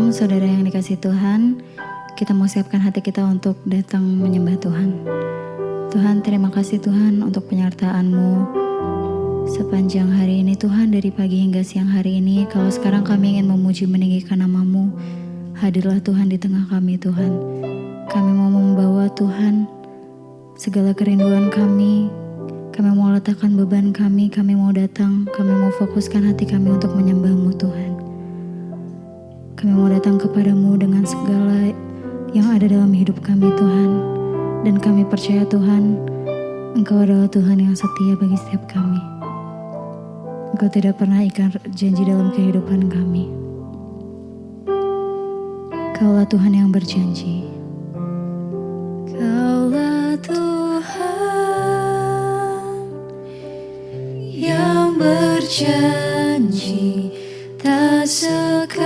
Shalom saudara yang dikasih Tuhan. Kita mau siapkan hati kita untuk datang menyembah Tuhan. Tuhan, terima kasih Tuhan untuk penyertaan-Mu sepanjang hari ini Tuhan, dari pagi hingga siang hari ini. Kalau sekarang kami ingin memuji meninggikan nama-Mu, hadirlah Tuhan di tengah kami Tuhan. Kami mau membawa Tuhan segala kerinduan kami mau letakkan beban kami mau datang, kami mau fokuskan hati kami untuk menyembah-Mu Tuhan. Kami mau datang kepadamu dengan segala yang ada dalam hidup kami Tuhan. Dan kami percaya Tuhan, Engkau adalah Tuhan yang setia bagi setiap kami. Engkau tidak pernah ingkar janji dalam kehidupan kami. Kaulah Tuhan yang berjanji. Kaulah Tuhan yang berjanji, tak sekalipun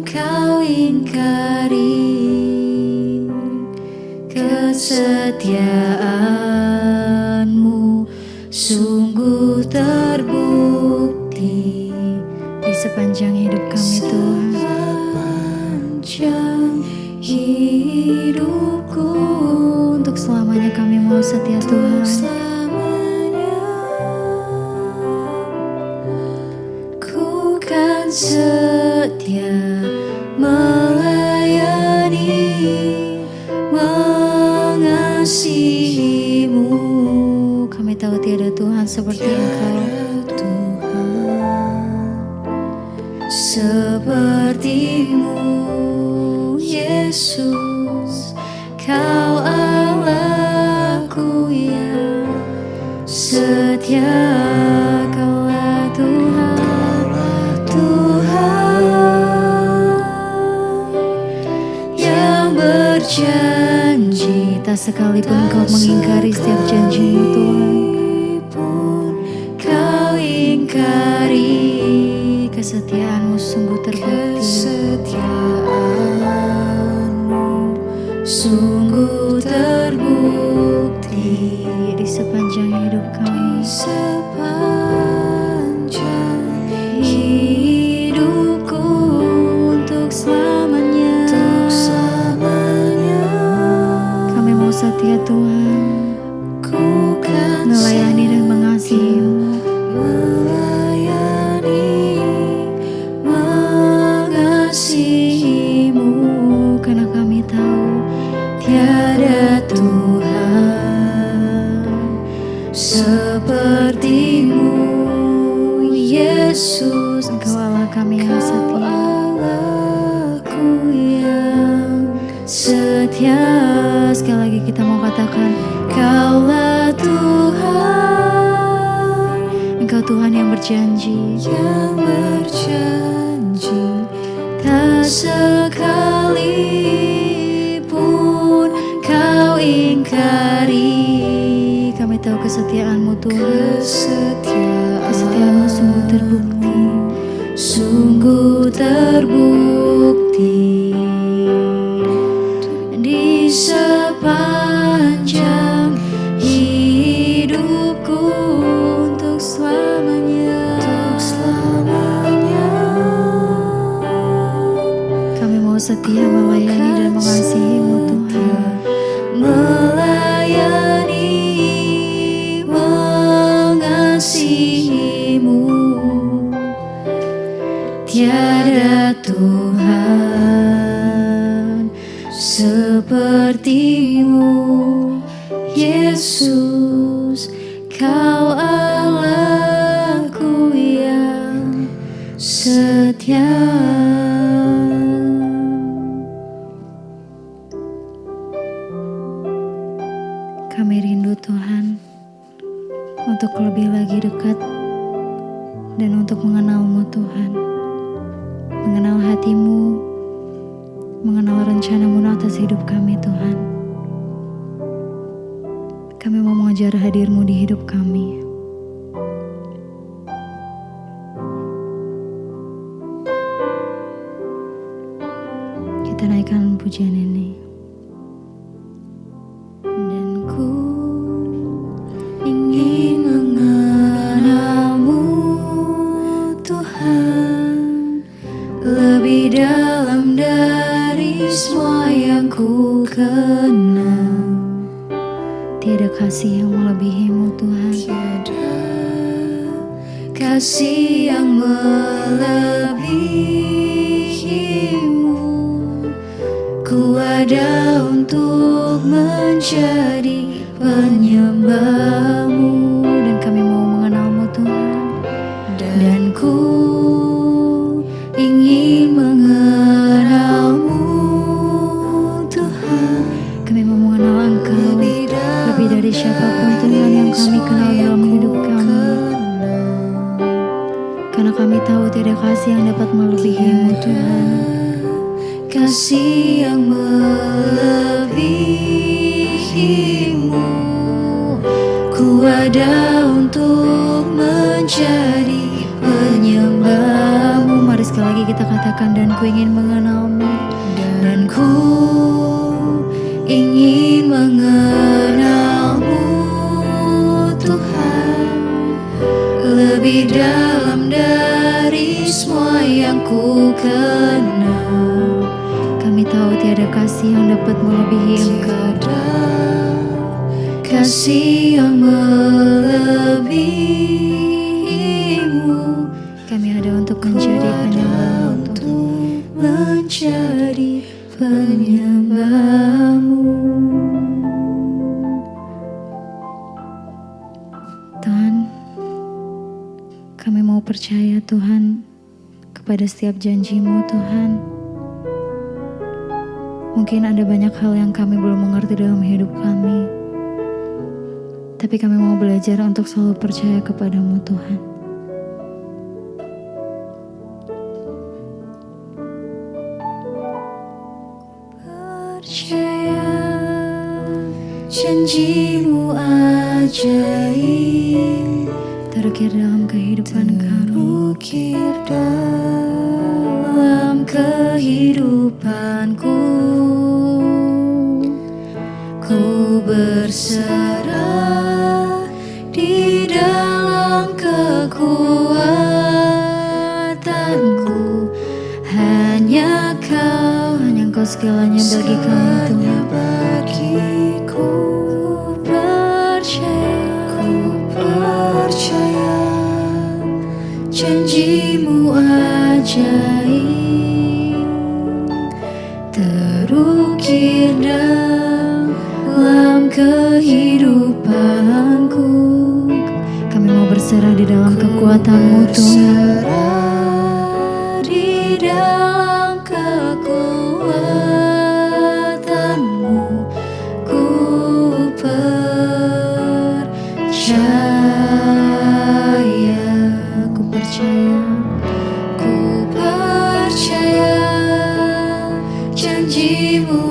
kau ingkari kesetiaan-Mu sungguh terbukti di sepanjang hidup kami Tuhan. Sepanjang hidupku, untuk selamanya kami mau setia Tuhan. Setia melayani, mengasihi-Mu. Kami tahu tiada Tuhan seperti Engkau, seperti-Mu Yesus. Kau Allahku yang setia. Kaulah Tuhan yang berjanji, tak sekalipun kau mengingkari setiap janji-Mu Tuhan. Kau ingkari, kesetiaan-Mu sungguh terbukti. Kesetiaan-Mu sungguh terbukti di sepanjang hidup kami. Sepanjang hidupku, untuk selamanya. Kami mau setia Tuhan, melayani dan mengasihi-Mu. Mengasihi-Mu, karena kami tahu tiada Tuhan seperti-Mu Yesus. Engkau Allah kami yang setia. Allahku yang setia. Sekali lagi kita mau katakan, Kaulah Tuhan. Engkau Tuhan yang berjanji, tak sekalipun kau ingkari. Kami tahu kesetiaan-Mu Tuhan. Kesetiaan-Mu sungguh terbukti, sungguh terbukti di sepanjang hidupku, untuk selamanya. Kami mau setia melayani dan mengasihi-Mu Tuhan. Melayani, mengasihi-Mu. Tiada Tuhan seperti-Mu Yesus. Kau Allahku yang setia. Kami rindu Tuhan untuk lebih lagi dekat dan untuk mengenal-Mu Tuhan. Mengenal hati-Mu, mengenal rencana-Mu atas hidup kami Tuhan. Kami mau mengejar hadir-Mu di hidup kami. Kita naikkan pujian ini. Dan ku ingin mengenal-Mu Tuhan. Tiada kasih yang melebihi-Mu Tuhan. Tiada kasih yang melebihi-Mu. Ku ada untuk menjadi penyembah-Mu, Dan kami mau mengenal-Mu Tuhan. dan ku ingin mengenal-Mu Tuhan. Kami mau mengenal Engkau lebih dari siapapun Tuhan yang kami kenal dalam hidup kami. Karena kami tahu tiada kasih yang dapat melebihi-Mu Tuhan. Kasih yang melebihi-Mu. Ku ada untuk menjadi penyembah-Mu. Mari sekali lagi kita katakan, dan ku ingin mengenal-Mu. Dan ku ingin mengenal-Mu Tuhan, lebih dalam dari semua yang ku kenal. Kami tahu tiada kasih yang dapat melebihi Engkau. Kasih yang melebihi-Mu. Kami ada untuk menjadi penyembah-Mu Tuhan. Menjadi penyembah-Mu. Tuhan, kami mau percaya Tuhan kepada setiap janji-Mu Tuhan. Mungkin ada banyak hal yang kami belum mengerti dalam hidup kami, tapi kami mau belajar untuk selalu percaya kepada-Mu Tuhan. Percaya janji-Mu ajaib, Terukir dalam kehidupan kami. terukir dalam kehidupanku. Ku berserah di dalam kekuatanku. Hanya Kau, Hanya Engkau segalanya bagi kami Tuhan. bagiku. Ku percaya janji-Mu ajaib, terukir dalam kehidupanku. Kami mau berserah di dalam kekuatan-Mu Tuhan. Berserah di dalam kekuatan-Mu. Ku percaya, Aku percaya ku percaya janji-Mu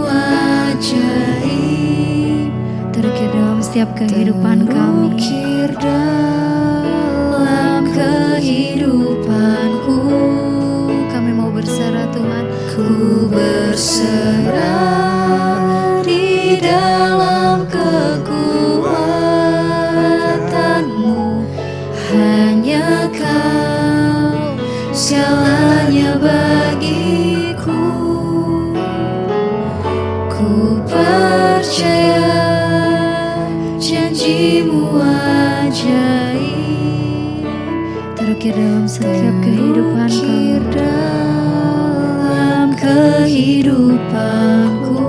ajaib, terukir dalam setiap kehidupan kami. terukir dalam kehidupanku. Kami mau berserah Tuhan. Ku berserah di dalam kekuatan-Mu. Hanya Kau segalanya bagiku. Ku percaya janji-Mu ajaib, Terukir dalam setiap kehidupan kami. terukir dalam kehidupanku.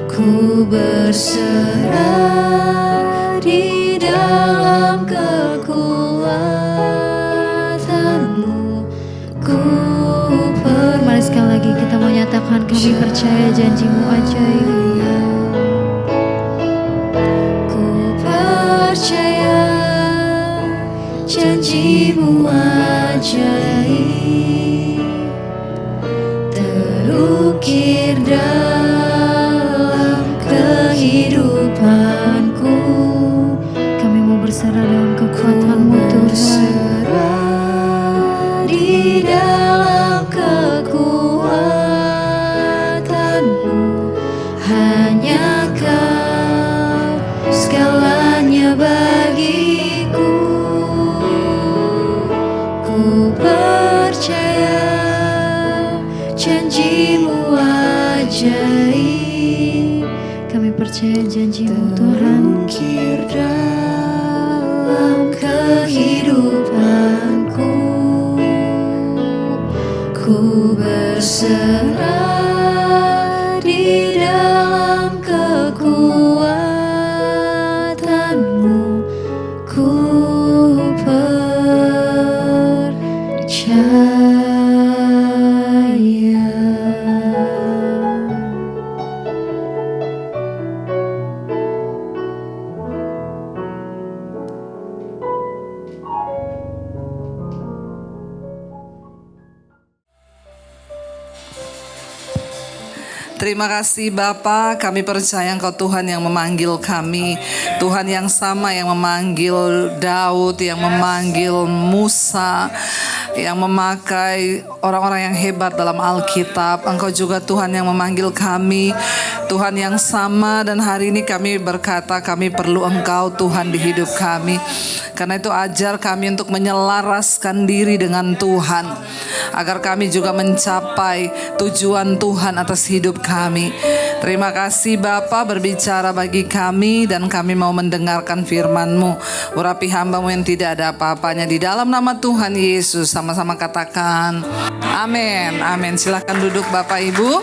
Ku berserah di dalam kekuatan-Mu. Ku Mari sekali lagi kita mau nyatakan, kami percaya janji-Mu ajaib. Ku percaya janji-Mu ajaib, terukir dalam kehidupanku. Kami mau berserah dalam kekuatan-Mu Tuhan. Berserah di dalam kekuatan-Mu. percaya janji-Mu Tuhan. Terukir dalam kehidupanku, ku berserah di dalam kekuatan-Mu, ku percaya. Terima kasih Bapa, kami percaya Engkau Tuhan yang memanggil kami, Tuhan yang sama yang memanggil Daud, yang memanggil Musa, yang memakai orang-orang yang hebat dalam Alkitab. Engkau juga Tuhan yang memanggil kami, Tuhan yang sama, dan hari ini kami berkata kami perlu Engkau Tuhan di hidup kami. Karena itu ajar kami untuk menyelaraskan diri dengan Tuhan, agar kami juga mencapai tujuan Tuhan atas hidup kami. Terima kasih Bapa, berbicara bagi kami dan kami mau mendengarkan firman-Mu. Urapi hamba-Mu yang tidak ada apa-apanya, di dalam nama Tuhan Yesus. Sama-sama katakan amin. Amin. Silakan duduk Bapak Ibu.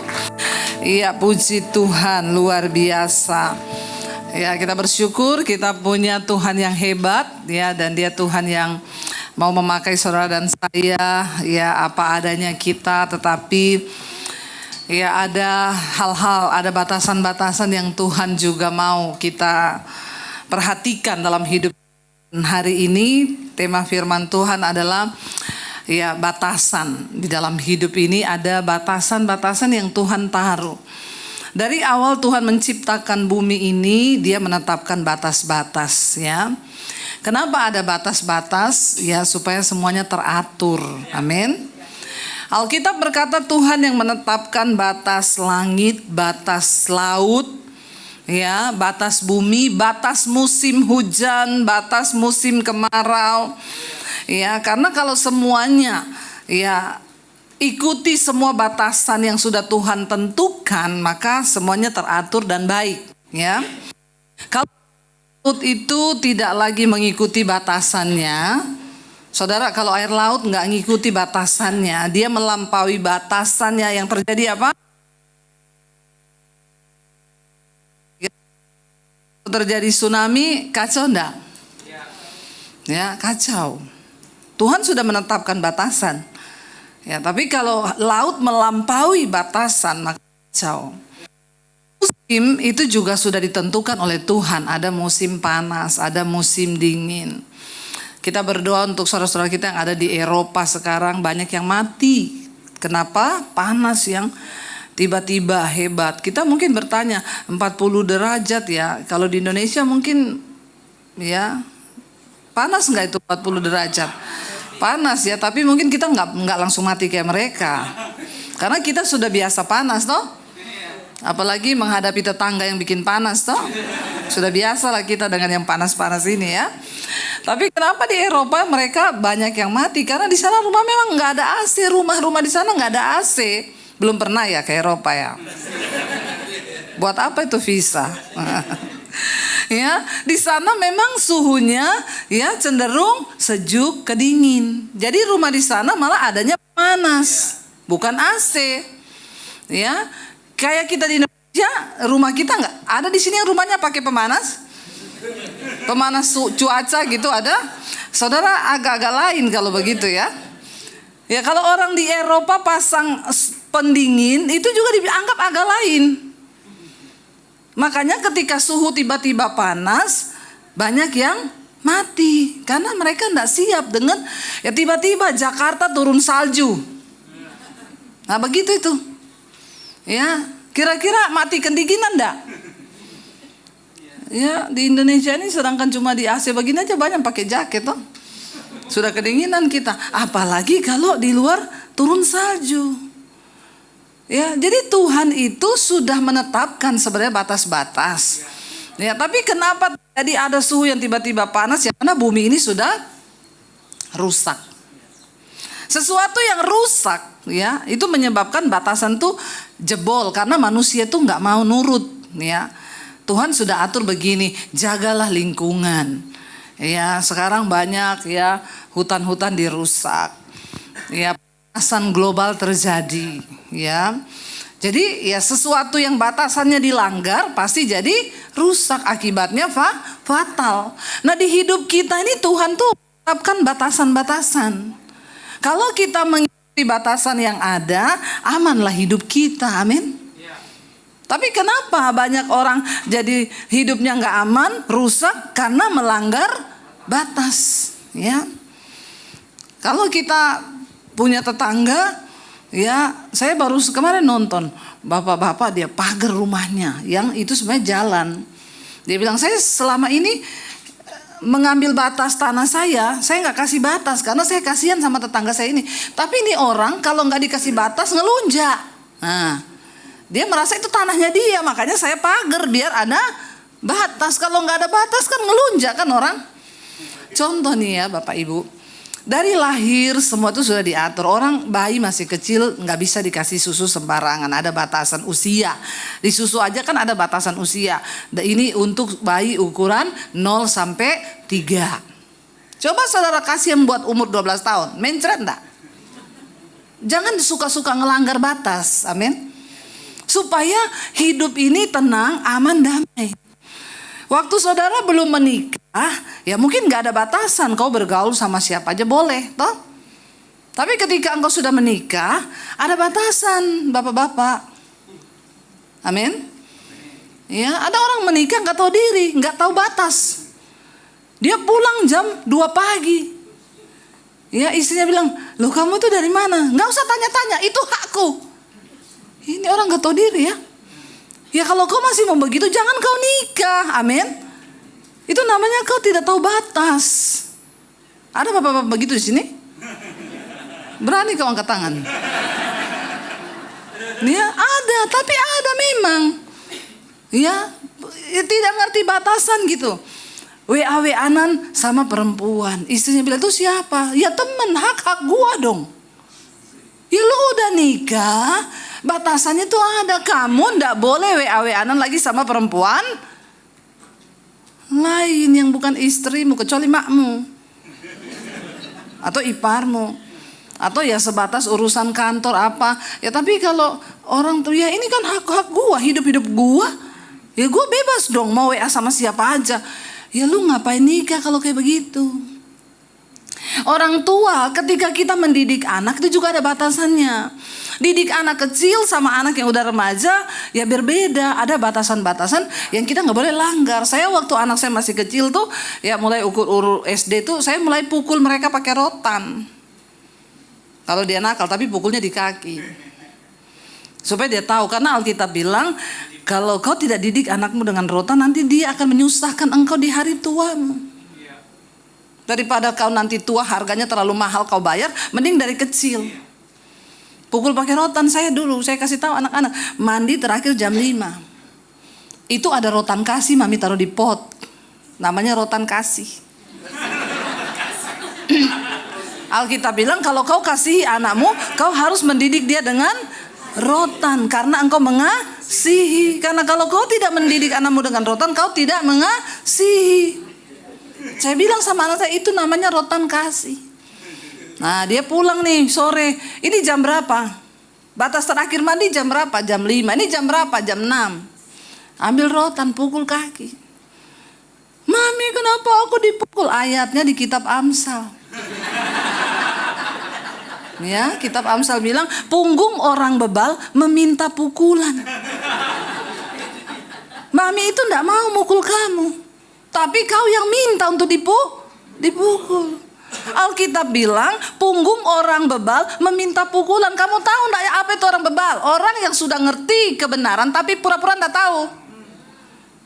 Iya, puji Tuhan, luar biasa. Ya, kita bersyukur kita punya Tuhan yang hebat ya, dan Dia Tuhan yang mau memakai saudara dan saya ya apa adanya kita, tetapi ya ada hal-hal, ada batasan-batasan yang Tuhan juga mau kita perhatikan dalam hidup. Hari ini tema firman Tuhan adalah ya batasan. Di dalam hidup ini ada batasan-batasan yang Tuhan taruh. Dari awal Tuhan menciptakan bumi ini, Dia menetapkan batas-batas ya. Kenapa ada batas-batas? Ya supaya semuanya teratur. Amin. Alkitab berkata Tuhan yang menetapkan batas langit, batas laut, ya, batas bumi, batas musim hujan, batas musim kemarau. Ya, karena kalau semuanya ya ikuti semua batasan yang sudah Tuhan tentukan, maka semuanya teratur dan baik, ya. Kalau laut itu tidak lagi mengikuti batasannya, saudara, kalau air laut nggak ngikuti batasannya, dia melampaui batasannya, yang terjadi apa? Terjadi tsunami, kacau enggak? Ya, kacau. Tuhan sudah menetapkan batasan. Ya, tapi kalau laut melampaui batasan, maka kacau. Musim itu juga sudah ditentukan oleh Tuhan. Ada musim panas, ada musim dingin. Kita berdoa untuk saudara-saudara kita yang ada di Eropa sekarang, banyak yang mati. Kenapa? Panas yang tiba-tiba hebat. Kita mungkin bertanya 40 derajat ya. Kalau di Indonesia mungkin ya panas nggak itu 40 derajat? Panas ya, tapi mungkin kita nggak langsung mati kayak mereka, karena kita sudah biasa panas toh. Apalagi menghadapi tetangga yang bikin panas toh, sudah biasa lah kita dengan yang panas-panas ini ya. Tapi kenapa di Eropa mereka banyak yang mati? Karena di sana rumah memang nggak ada AC, rumah-rumah di sana nggak ada AC. Belum pernah ya ke Eropa ya. Buat apa itu visa? Ya, di sana memang suhunya ya cenderung sejuk ke dingin. Jadi rumah di sana malah adanya panas, bukan AC. Ya, kayak kita di Indonesia, rumah kita nggak ada di sini yang rumahnya pakai pemanas cuaca gitu ada. Saudara, agak-agak lain kalau begitu ya. Ya, kalau orang di Eropa pasang pendingin itu juga dianggap agak lain. Makanya ketika suhu tiba-tiba panas, banyak yang mati. Karena mereka tidak siap dengan ya tiba-tiba Jakarta turun salju. Nah begitu itu. Ya, kira-kira mati kedinginan enggak? Ya, di Indonesia ini sedangkan cuma di AC begini aja banyak pakai jaket toh. Sudah kedinginan kita. Apalagi kalau di luar turun salju. Ya, jadi Tuhan itu sudah menetapkan sebenarnya batas-batas. Ya, tapi kenapa jadi ada suhu yang tiba-tiba panas? Ya, karena bumi ini sudah rusak. Sesuatu yang rusak, ya, itu menyebabkan batasan tuh jebol karena manusia tuh nggak mau nurut, ya. Tuhan sudah atur begini, jagalah lingkungan. Ya, sekarang banyak ya hutan-hutan dirusak. Ya, pemanasan global terjadi, ya. Jadi ya sesuatu yang batasannya dilanggar pasti jadi rusak, akibatnya fatal. Nah, di hidup kita ini Tuhan tuh menetapkan batasan-batasan. Kalau kita mengikuti batasan yang ada, amanlah hidup kita. Amin. Tapi kenapa banyak orang jadi hidupnya nggak aman, rusak karena melanggar batas, ya. Kalau kita punya tetangga, ya, saya baru kemarin nonton bapak-bapak dia pagar rumahnya yang itu sebenarnya jalan. Dia bilang, saya selama ini mengambil batas tanah saya nggak kasih batas karena saya kasihan sama tetangga saya ini. Tapi ini orang kalau nggak dikasih batas ngelunjak. Nah, dia merasa itu tanahnya dia, makanya saya pagar biar ada batas. Kalau nggak ada batas kan ngelunjak kan orang. Contoh nih ya Bapak Ibu, dari lahir semua itu sudah diatur. Orang bayi masih kecil nggak bisa dikasih susu sembarangan, ada batasan usia. Di susu aja kan ada batasan usia. Ini untuk bayi ukuran 0 sampai 3. Coba saudara kasih yang buat umur 12 tahun, mencret enggak? Jangan suka-suka ngelanggar batas, amin. Supaya hidup ini tenang, aman, damai. Waktu saudara belum menikah, ya mungkin gak ada batasan, kau bergaul sama siapa aja boleh, toh. Tapi ketika engkau sudah menikah, ada batasan, bapak-bapak. Amin. Ya, ada orang menikah gak tahu diri, gak tahu batas. Dia pulang jam 2 pagi. Ya, istrinya bilang, loh kamu tuh dari mana? Gak usah tanya-tanya, itu hakku. Ini orang gak tahu diri ya. Ya kalau kau masih mau begitu jangan kau nikah. Amin. Itu namanya kau tidak tahu batas. Ada bapak-bapak begitu di sini? Berani kau angkat tangan? Ya ada, tapi ada memang. Ya tidak ngerti batasan gitu. WA-WA-an sama perempuan. Istrinya bilang, itu siapa? Ya temen, hak-hak gua dong. Ya lu udah nikah, batasannya tuh ada. Kamu ndak boleh WA-WA-an lagi sama perempuan lain yang bukan istrimu, kecuali makmu atau iparmu, atau ya sebatas urusan kantor apa. Ya tapi kalau orang tuh, ya ini kan hak-hak gua, hidup-hidup gua, ya gua bebas dong mau WA sama siapa aja. Ya lu ngapain nikah kalau kayak begitu? Orang tua ketika kita mendidik anak itu juga ada batasannya. Didik anak kecil sama anak yang udah remaja ya berbeda. Ada batasan-batasan yang kita nggak boleh langgar. Saya waktu anak saya masih kecil tuh ya mulai ukur SD tuh saya mulai pukul mereka pakai rotan. Kalau dia nakal tapi pukulnya di kaki. Supaya dia tahu, karena Alkitab bilang kalau kau tidak didik anakmu dengan rotan nanti dia akan menyusahkan engkau di hari tuamu. Daripada kau nanti tua harganya terlalu mahal kau bayar, mending dari kecil. Pukul pakai rotan. Saya dulu, saya kasih tahu anak-anak, mandi terakhir jam 5. Itu ada rotan kasih, mami taruh di pot. Namanya rotan kasih. Alkitab bilang kalau kau kasih anakmu, kau harus mendidik dia dengan rotan. Karena engkau mengasihi. Karena kalau kau tidak mendidik anakmu dengan rotan, kau tidak mengasihi. Saya bilang sama anak saya, itu namanya rotan kasih. Nah dia pulang nih sore, ini jam berapa? Batas terakhir mandi jam berapa? Jam 5. Ini jam berapa? Jam 6. Ambil rotan, pukul kaki. Mami kenapa aku dipukul? Ayatnya di kitab Amsal. Ya, kitab Amsal bilang punggung orang bebal meminta pukulan. Mami itu enggak mau mukul kamu, tapi kau yang minta untuk dipukul. Alkitab bilang punggung orang bebal meminta pukulan. Kamu tahu enggak ya apa itu orang bebal? Orang yang sudah ngerti kebenaran tapi pura-pura enggak tahu.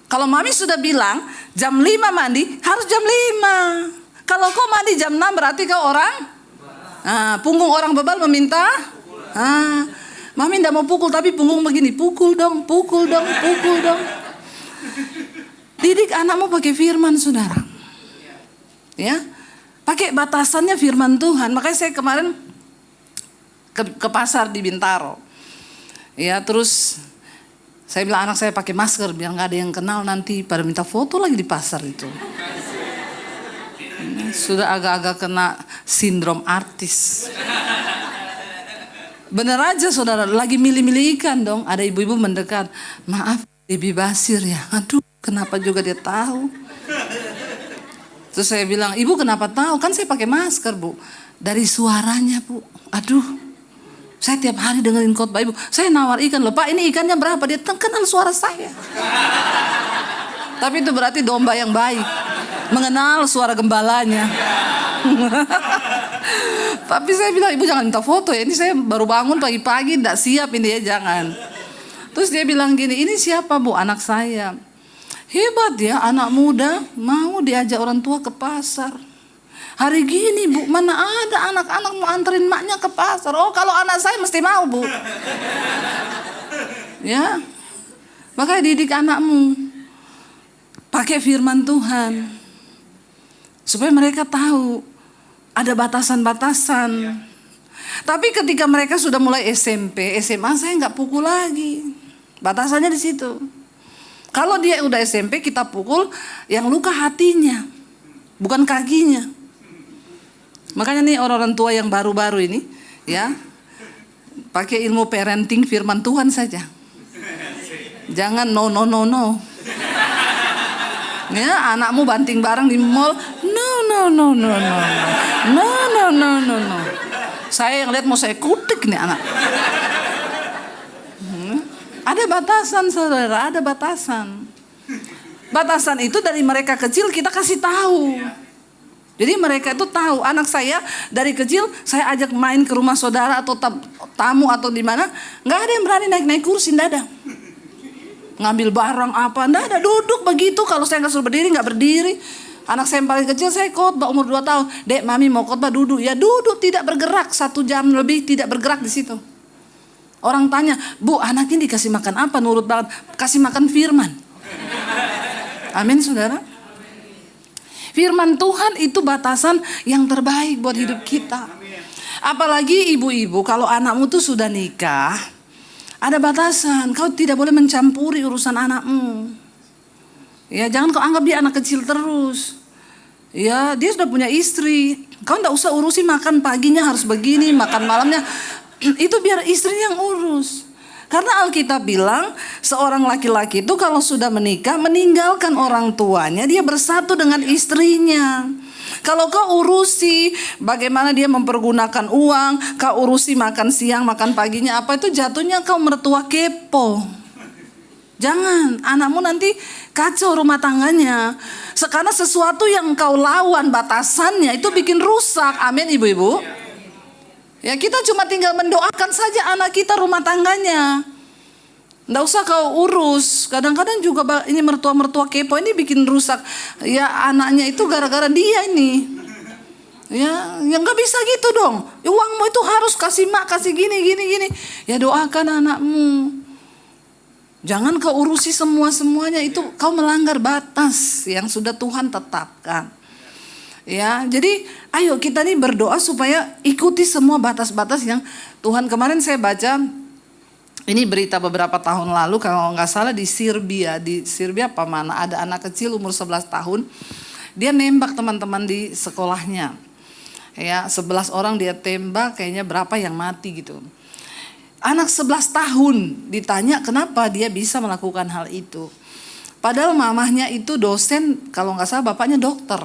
Kalau mami sudah bilang jam 5 mandi, harus jam 5. Kalau kau mandi jam 6 berarti kau orang punggung orang bebal meminta. Mami enggak mau pukul tapi punggung begini, pukul dong, pukul dong, pukul dong. Didik anakmu pakai firman saudara. Ya, pakai batasannya firman Tuhan. Makanya saya kemarin ke pasar di Bintaro. Ya, terus Saya bilang anak saya pakai masker biar nggak ada yang kenal, nanti pada minta foto lagi di pasar itu. Sudah agak-agak kena sindrom artis. Bener aja saudara, lagi milih-milih ikan dong. Ada ibu-ibu mendekat, maaf Debbie Basir ya. Aduh, kenapa juga dia tahu? Terus saya bilang, ibu kenapa tahu? Kan saya pakai masker bu. Dari suaranya bu. Aduh, saya tiap hari dengerin khotbah ibu. Saya nawar ikan loh, Pak ini ikannya berapa? Dia kenal suara saya. Tapi itu berarti domba yang baik, mengenal suara gembalanya. Tapi saya bilang, ibu jangan minta foto ya. Ini saya baru bangun pagi-pagi, tidak siap ini ya, jangan. Terus dia bilang gini, ini siapa bu? Anak saya. Hebat ya, anak muda mau diajak orang tua ke pasar. Hari gini bu, mana ada anak-anak mau anterin maknya ke pasar. Oh kalau anak saya mesti mau bu. Ya, makanya didik anakmu. Pakai firman Tuhan. Supaya mereka tahu ada batasan-batasan. Tapi ketika mereka sudah mulai SMP, SMA saya nggak pukul lagi. Batasannya di situ. Kalau dia udah SMP kita pukul yang luka hatinya, bukan kakinya. Makanya nih orang-orang tua yang baru-baru ini ya, pakai ilmu parenting firman Tuhan saja. Jangan no. Ya, anakmu banting barang di mall, no. Saya yang lihat mau saya kutik nih anak. Ada batasan saudara, ada batasan. Batasan itu dari mereka kecil kita kasih tahu. Jadi mereka itu tahu, anak saya dari kecil saya ajak main ke rumah saudara atau tamu atau di mana, nggak ada yang berani naik kursi, nggak ada. Ngambil barang apa, nggak ada, duduk begitu. Kalau saya nggak suruh berdiri, nggak berdiri. Anak saya yang paling kecil saya khotbah umur 2 tahun, dek mami mau khotbah duduk, ya duduk tidak bergerak 1 jam lebih tidak bergerak di situ. Orang tanya, bu anak ini dikasih makan apa? Nurut banget, kasih makan firman. Amin saudara. Firman Tuhan itu batasan yang terbaik buat hidup kita. Apalagi ibu-ibu kalau anakmu tuh sudah nikah, ada batasan. Kau tidak boleh mencampuri urusan anakmu. Ya jangan kau anggap dia anak kecil terus. Ya dia sudah punya istri. Kau tidak usah urusi makan paginya harus begini, makan malamnya. Itu biar istri yang urus. Karena Alkitab bilang seorang laki-laki itu kalau sudah menikah meninggalkan orang tuanya, dia bersatu dengan istrinya. Kalau kau urusi bagaimana dia mempergunakan uang, kau urusi makan siang, makan paginya apa, itu jatuhnya kau mertua kepo. Jangan, anakmu nanti kacau rumah tangganya. Karena sesuatu yang kau lawan batasannya itu bikin rusak. Amin ibu-ibu. Ya kita cuma tinggal mendoakan saja anak kita rumah tangganya. Nggak usah kau urus. Kadang-kadang juga ini mertua-mertua kepo ini bikin rusak. Ya anaknya itu gara-gara dia ini. Ya nggak bisa gitu dong. Uangmu itu harus kasih mak, kasih gini. Ya doakan anakmu. Jangan kau urusi semuanya itu kau melanggar batas yang sudah Tuhan tetapkan. Ya, jadi ayo kita nih berdoa supaya ikuti semua batas-batas yang Tuhan. Kemarin saya baca ini berita beberapa tahun lalu kalau nggak salah di Serbia apa mana ada anak kecil umur 11 tahun dia nembak teman-teman di sekolahnya. Ya, 11 orang dia tembak, kayaknya berapa yang mati gitu. Anak 11 tahun ditanya kenapa dia bisa melakukan hal itu. Padahal mamahnya itu dosen, kalau nggak salah bapaknya dokter.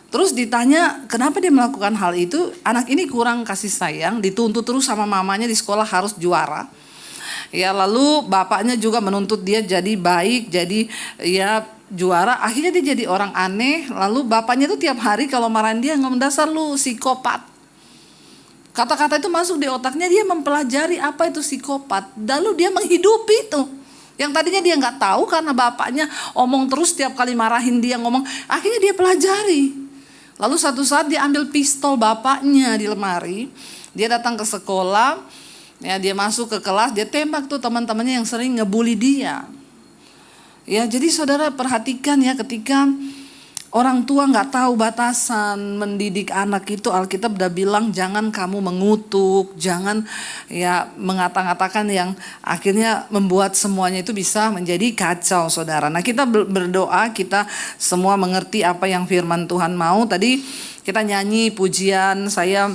Terus ditanya kenapa dia melakukan hal itu, anak ini kurang kasih sayang, dituntut terus sama mamanya di sekolah harus juara. Ya lalu bapaknya juga menuntut dia jadi baik, jadi ya juara. Akhirnya dia jadi orang aneh. Lalu bapaknya tuh tiap hari kalau marahin dia ngomong dasar lu psikopat. Kata-kata itu masuk di otaknya, dia mempelajari apa itu psikopat. Lalu dia menghidupi itu. Yang tadinya dia nggak tahu karena bapaknya omong terus tiap kali marahin dia ngomong. Akhirnya dia pelajari. Lalu satu saat dia ambil pistol bapaknya di lemari, dia datang ke sekolah, ya dia masuk ke kelas, dia tembak tuh teman-temannya yang sering ngebully dia. Ya jadi saudara perhatikan ya ketika Orang tua nggak tahu batasan mendidik anak itu. Alkitab udah bilang jangan kamu mengutuk, jangan ya mengata-ngatakan yang akhirnya membuat semuanya itu bisa menjadi kacau, saudara. Nah, kita berdoa, kita semua mengerti apa yang firman Tuhan mau. Tadi kita nyanyi pujian, saya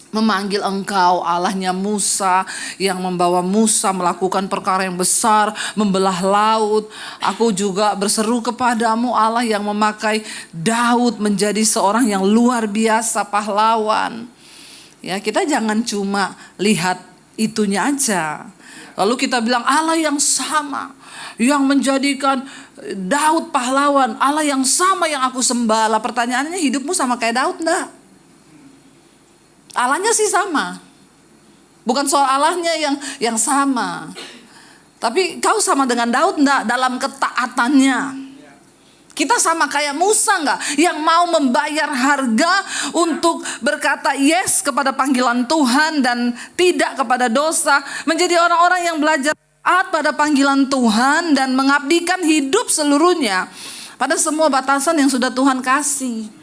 memanggil Engkau Allahnya Musa, yang membawa Musa melakukan perkara yang besar, membelah laut. Aku juga berseru kepadamu Allah yang memakai Daud menjadi seorang yang luar biasa pahlawan. Ya, kita jangan cuma lihat itunya aja. Lalu kita bilang Allah yang sama, yang menjadikan Daud pahlawan, Allah yang sama yang aku sembah. Lah, pertanyaannya, hidupmu sama kayak Daud enggak? Allahnya sih sama. Bukan soal Allahnya yang sama. Tapi kau sama dengan Daud enggak dalam ketaatannya? Kita sama kayak Musa enggak? Yang mau membayar harga untuk berkata yes kepada panggilan Tuhan dan tidak kepada dosa. Menjadi orang-orang yang belajar taat pada panggilan Tuhan dan mengabdikan hidup seluruhnya pada semua batasan yang sudah Tuhan kasih.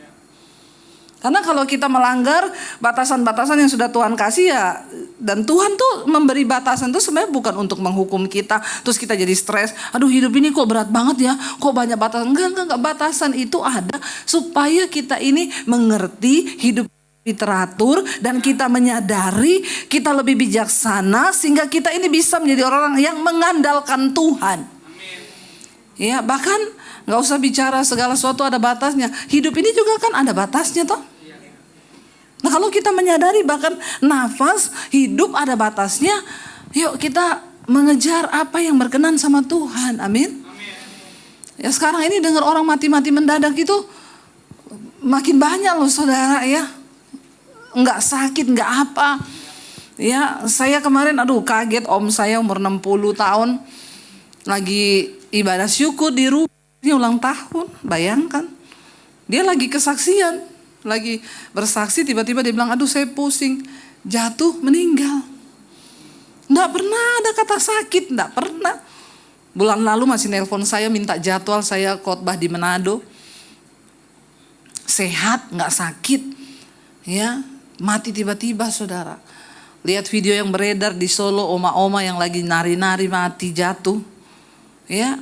Karena kalau kita melanggar batasan-batasan yang sudah Tuhan kasih ya, dan Tuhan tuh memberi batasan itu sebenarnya bukan untuk menghukum kita, terus kita jadi stres, aduh hidup ini kok berat banget ya, kok banyak batasan. Enggak, batasan itu ada supaya kita ini mengerti hidup teratur dan kita menyadari kita lebih bijaksana sehingga kita ini bisa menjadi orang yang mengandalkan Tuhan. Ya, bahkan nggak usah bicara segala sesuatu ada batasnya. Hidup ini juga kan ada batasnya toh. Nah, kalau kita menyadari bahkan nafas hidup ada batasnya, yuk kita mengejar apa yang berkenan sama Tuhan. Amin. Ya, sekarang ini dengar orang mati-mati mendadak itu makin banyak loh, saudara ya. Nggak sakit, nggak apa. Ya, saya kemarin kaget, om saya umur 60 tahun lagi ibadah syukur di rumah. Dia ulang tahun, bayangkan. Dia lagi kesaksian, lagi bersaksi, tiba-tiba dia bilang, aduh saya pusing, jatuh, meninggal. Nggak pernah ada kata sakit, nggak pernah. Bulan lalu masih nelpon saya, minta jadwal saya khotbah di Manado. Sehat, nggak sakit. Ya, mati tiba-tiba, saudara. Lihat video yang beredar di Solo, oma-oma yang lagi nari-nari mati, jatuh. Ya,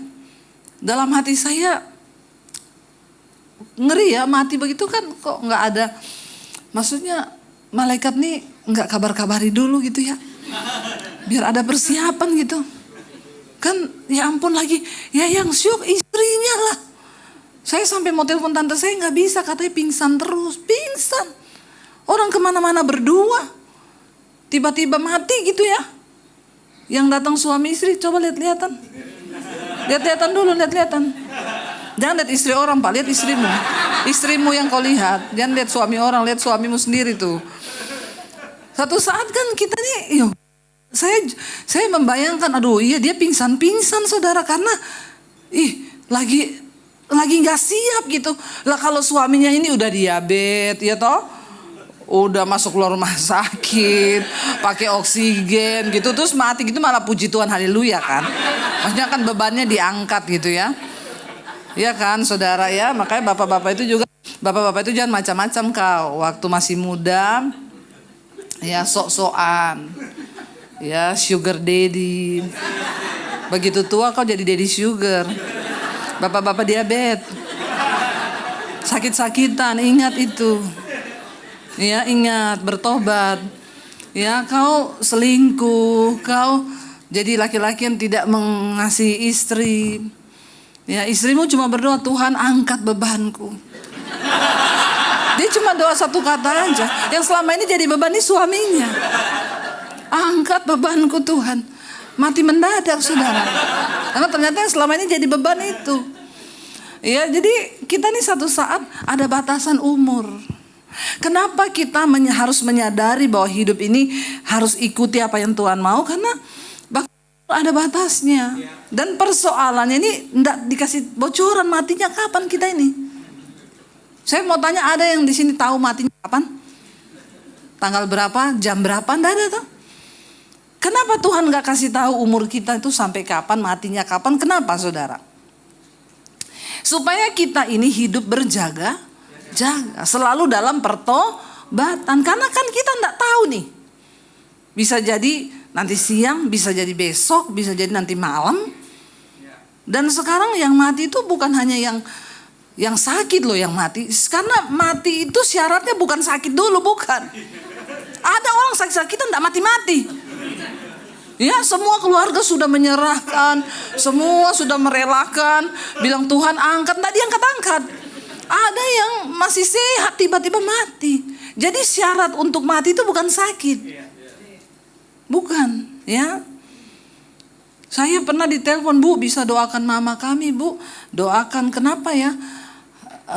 dalam hati saya ngeri ya, mati begitu kan kok nggak ada, maksudnya malaikat nih nggak kabar-kabari dulu gitu ya, biar ada persiapan gitu kan. Ya ampun, lagi ya yang syuk istrinya lah. Saya sampai mau telepon tante saya nggak bisa, katanya pingsan terus, pingsan. Orang kemana-mana berdua, tiba-tiba mati gitu ya. Yang datang suami istri, coba lihat-lihatan. Lihat-lihatan dulu, lihat-lihatan. Jangan lihat istri orang, Pak, lihat istrimu. Istrimu yang kau lihat, jangan lihat suami orang, lihat suamimu sendiri tuh. Satu saat kan kita nih, saya membayangkan, aduh iya dia pingsan-pingsan, saudara, karena lagi nggak siap gitu. Lah kalau suaminya ini udah diabetes, ya toh, udah masuk keluar rumah sakit, pakai oksigen gitu, terus mati gitu, malah puji Tuhan, haleluya kan. Maksudnya kan bebannya diangkat gitu ya. Ya kan, saudara ya. Makanya bapak-bapak itu jangan macam-macam kau. Waktu masih muda ya sok-sokan. Ya, sugar daddy. Begitu tua kau jadi daddy sugar. Bapak-bapak diabetes. Sakit-sakitan, ingat itu. Ya, ingat, bertobat. Ya, kau selingkuh, kau jadi laki-laki yang tidak mengasihi istri. Ya, istrimu cuma berdoa, Tuhan angkat bebanku. Dia cuma doa satu kata aja. Yang selama ini jadi beban ini suaminya. Angkat bebanku Tuhan. Mati mendadak, saudara. Karena ternyata yang selama ini jadi beban itu. Ya, jadi kita nih satu saat ada batasan umur. Kenapa kita harus menyadari bahwa hidup ini harus ikuti apa yang Tuhan mau? Karena ada batasnya. Dan persoalannya ini enggak dikasih bocoran matinya kapan kita ini. Saya mau tanya, ada yang di sini tahu matinya kapan? Tanggal berapa? Jam berapa? Enggak ada tuh. Kenapa Tuhan enggak kasih tahu umur kita itu sampai kapan, matinya kapan? Kenapa, saudara? supaya kita ini hidup berjaga-jaga, selalu dalam pertobatan. Karena kan kita enggak tahu nih, bisa jadi nanti siang, bisa jadi besok, bisa jadi nanti malam. Dan sekarang yang mati itu bukan hanya yang sakit loh yang mati. Karena mati itu syaratnya bukan sakit dulu, bukan. Ada orang sakit-sakitan enggak mati-mati. Ya, semua keluarga sudah menyerahkan, semua sudah merelakan, bilang Tuhan angkat, enggak diangkat-angkat. Ada yang masih sehat tiba-tiba mati. Jadi syarat untuk mati itu bukan sakit. Bukan, ya. Saya pernah ditelepon, Bu, bisa doakan mama kami, Bu. Doakan, kenapa ya?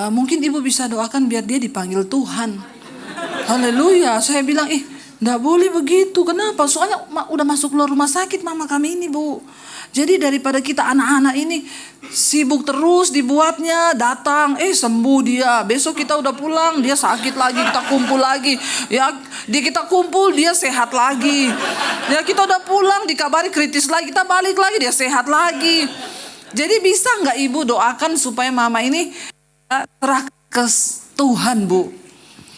Mungkin Ibu bisa doakan biar dia dipanggil Tuhan. Haleluya. Saya bilang, enggak boleh begitu. Kenapa? Soalnya udah masuk luar rumah sakit mama kami ini, Bu. Jadi daripada kita anak-anak ini sibuk terus dibuatnya, datang, sembuh dia. Besok kita udah pulang, dia sakit lagi, kita kumpul lagi. Ya, kita kumpul, dia sehat lagi. Ya, kita udah pulang, dikabari kritis lagi, kita balik lagi, dia sehat lagi. Jadi bisa nggak Ibu doakan supaya mama ini serah ke Tuhan, Bu?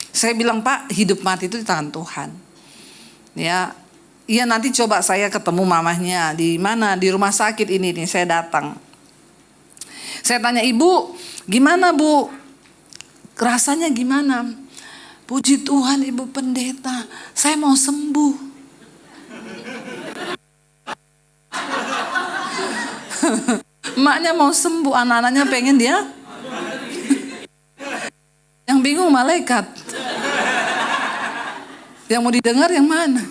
Saya bilang, Pak, hidup mati itu di tangan Tuhan. Ya, iya nanti coba saya ketemu mamahnya di mana, di rumah sakit ini nih, saya datang. Saya tanya, Ibu, gimana Bu? Rasanya gimana? Puji Tuhan Ibu Pendeta, saya mau sembuh. Emaknya mau sembuh, anak-anaknya pengen dia. Yang bingung malaikat. Yang mau didengar yang mana?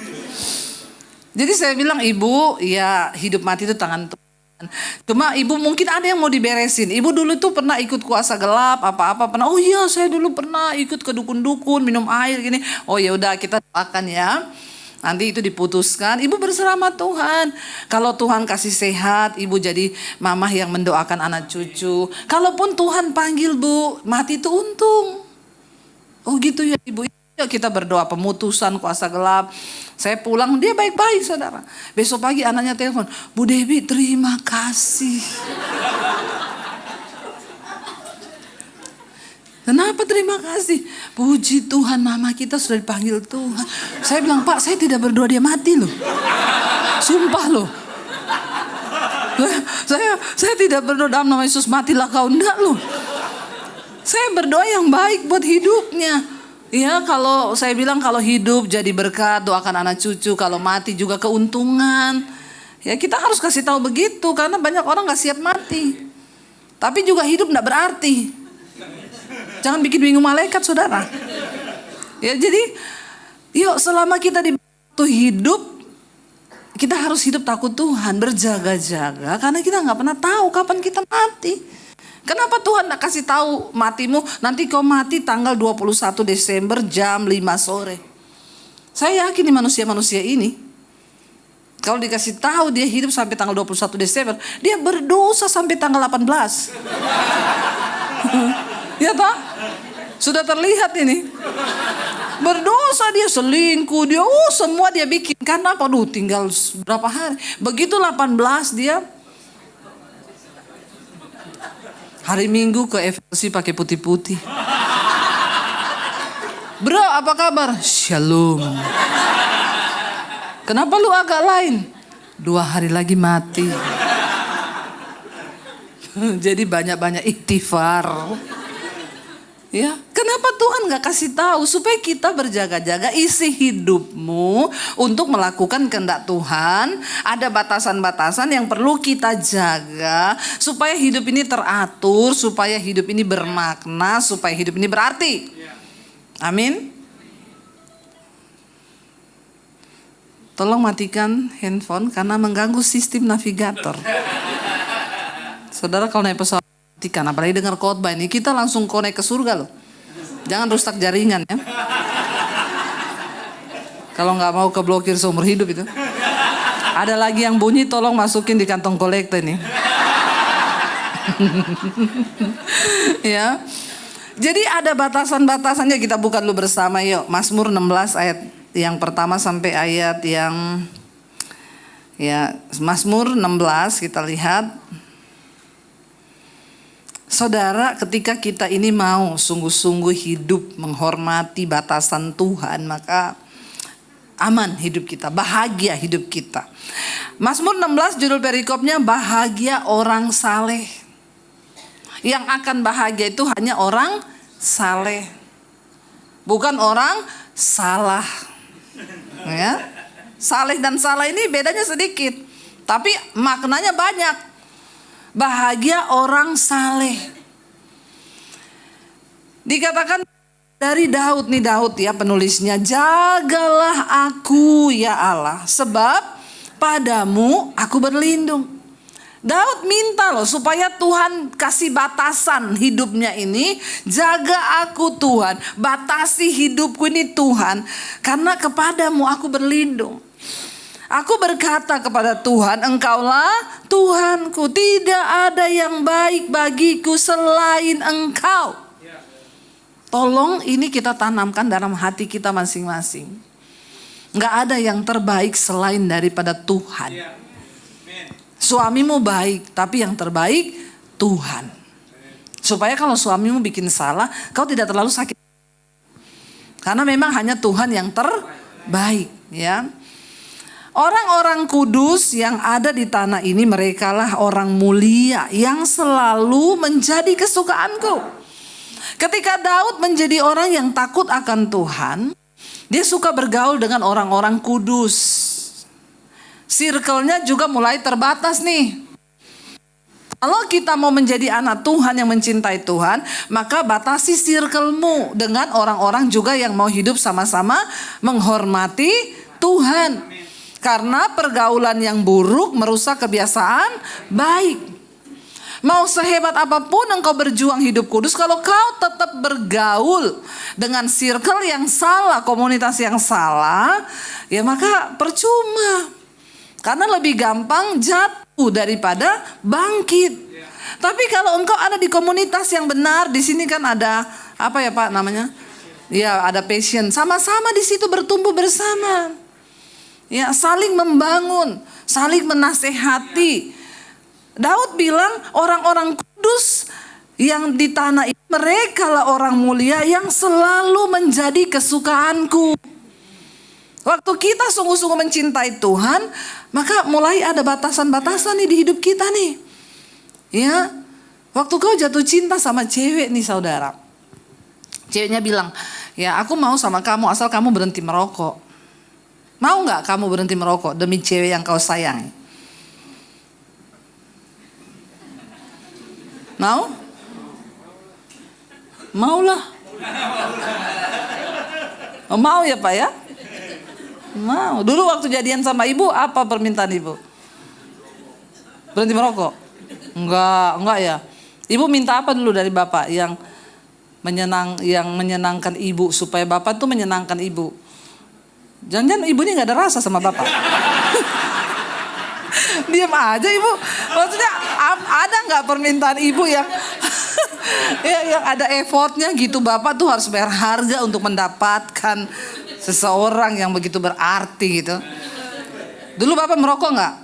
Jadi saya bilang, Ibu, ya hidup mati itu tangan Tuhan. Cuma Ibu mungkin ada yang mau diberesin. Ibu dulu tuh pernah ikut kuasa gelap, apa-apa pernah. Oh iya, saya dulu pernah ikut ke dukun-dukun, minum air gini. Oh ya udah, kita doakan ya. Nanti itu diputuskan. Ibu berserah sama Tuhan. Kalau Tuhan kasih sehat, Ibu jadi mamah yang mendoakan anak cucu. Kalaupun Tuhan panggil, Bu, mati itu untung. Oh gitu ya Ibu. Ya, kita berdoa pemutusan kuasa gelap. Saya pulang, dia baik-baik saudara. Besok pagi anaknya telepon, Bu Dewi terima kasih. Kenapa terima kasih? Puji Tuhan, mama kita sudah dipanggil Tuhan. Saya bilang, Pak, saya tidak berdoa dia mati loh. Sumpah loh. Saya tidak berdoa dalam nama Yesus matilah kau, enggak loh. Saya berdoa yang baik buat hidupnya. Ya, kalau saya bilang kalau hidup jadi berkat, doakan anak cucu, kalau mati juga keuntungan. Ya, kita harus kasih tahu begitu karena banyak orang gak siap mati. Tapi juga hidup gak berarti. Jangan bikin bingung malaikat, saudara. Ya, jadi yuk selama kita di waktu hidup, kita harus hidup takut Tuhan, berjaga-jaga karena kita gak pernah tahu kapan kita mati. Kenapa Tuhan nak kasih tahu matimu? Nanti kau mati tanggal 21 Desember jam 5 sore. Saya yakin manusia-manusia ini, kalau dikasih tahu dia hidup sampai tanggal 21 Desember, dia berdosa sampai tanggal 18. Ya tak? Sudah terlihat ini. Berdosa dia, selingkuh dia, semua dia bikin. Karena apa? Tinggal berapa hari. Begitu 18 dia hari Minggu ke FLC pakai putih-putih. Bro, apa kabar? Shalom. Kenapa lu agak lain? 2 hari lagi mati. Jadi banyak-banyak ikhtifar. Ya, kenapa Tuhan gak kasih tahu supaya kita berjaga-jaga, isi hidupmu untuk melakukan kehendak Tuhan. Ada batasan-batasan yang perlu kita jaga supaya hidup ini teratur, supaya hidup ini bermakna, supaya hidup ini berarti. Amin. Tolong matikan handphone karena mengganggu sistem navigator. Saudara kalau naik pesawat, apalagi dengar khotbah ini, kita langsung connect ke surga loh. Jangan rusak jaringan ya. Kalau nggak mau keblokir seumur hidup itu. Ada lagi yang bunyi, tolong masukin di kantong kolektor nih. Ya. Jadi ada batasan-batasannya, kita buka dulu bersama yuk. Mazmur 16 ayat yang pertama sampai ayat yang Mazmur 16 kita lihat. Saudara, ketika kita ini mau sungguh-sungguh hidup menghormati batasan Tuhan, maka aman hidup kita, bahagia hidup kita. Mazmur 16 judul perikopnya bahagia orang saleh. Yang akan bahagia itu hanya orang saleh, bukan orang salah. Ya, saleh dan salah ini bedanya sedikit, tapi maknanya banyak. Bahagia orang saleh. Dikatakan dari Daud nih, Daud ya penulisnya, jagalah aku ya Allah, sebab padamu aku berlindung. Daud minta loh supaya Tuhan kasih batasan hidupnya ini. Jaga aku Tuhan, batasi hidupku ini Tuhan, karena kepadamu aku berlindung. Aku berkata kepada Tuhan, Engkaulah Tuhanku, tidak ada yang baik bagiku selain Engkau. Tolong ini kita tanamkan dalam hati kita masing-masing. Gak ada yang terbaik selain daripada Tuhan. Suamimu baik, tapi yang terbaik Tuhan. Supaya kalau suamimu bikin salah, kau tidak terlalu sakit. Karena memang hanya Tuhan yang terbaik, ya. Orang-orang kudus yang ada di tanah ini, merekalah orang mulia yang selalu menjadi kesukaanku. Ketika Daud menjadi orang yang takut akan Tuhan, dia suka bergaul dengan orang-orang kudus. Circle-nya juga mulai terbatas nih. Kalau kita mau menjadi anak Tuhan yang mencintai Tuhan, maka batasi circle-mu dengan orang-orang juga yang mau hidup sama-sama menghormati Tuhan. Karena pergaulan yang buruk merusak kebiasaan baik. Mau sehebat apapun engkau berjuang hidup kudus, kalau kau tetap bergaul dengan circle yang salah, komunitas yang salah, ya maka percuma. Karena lebih gampang jatuh daripada bangkit. Tapi kalau engkau ada di komunitas yang benar, di sini kan ada apa ya Pak namanya? Ya, ada passion. Sama-sama di situ bertumbuh bersama. Ya, saling membangun, saling menasehati. Daud bilang orang-orang kudus yang di tanah ini, mereka lah orang mulia yang selalu menjadi kesukaanku. Waktu kita sungguh-sungguh mencintai Tuhan, maka mulai ada batasan-batasan nih di hidup kita nih. Ya, waktu kau jatuh cinta sama cewek nih saudara, ceweknya bilang, ya aku mau sama kamu asal kamu berhenti merokok. Mau gak kamu berhenti merokok demi cewek yang kau sayangi? Mau? Maulah. Oh, mau ya Pak ya? Mau. Dulu waktu jadian sama ibu, apa permintaan ibu? Berhenti merokok? Enggak ya. Ibu minta apa dulu dari bapak yang menyenangkan ibu, supaya bapak tuh menyenangkan ibu? Jangan-jangan ibunya gak ada rasa sama bapak. Diam aja ibu. Maksudnya ada gak permintaan ibu yang yang ada effortnya gitu? Bapak tuh harus bayar harga untuk mendapatkan seseorang yang begitu berarti gitu. Dulu bapak merokok gak?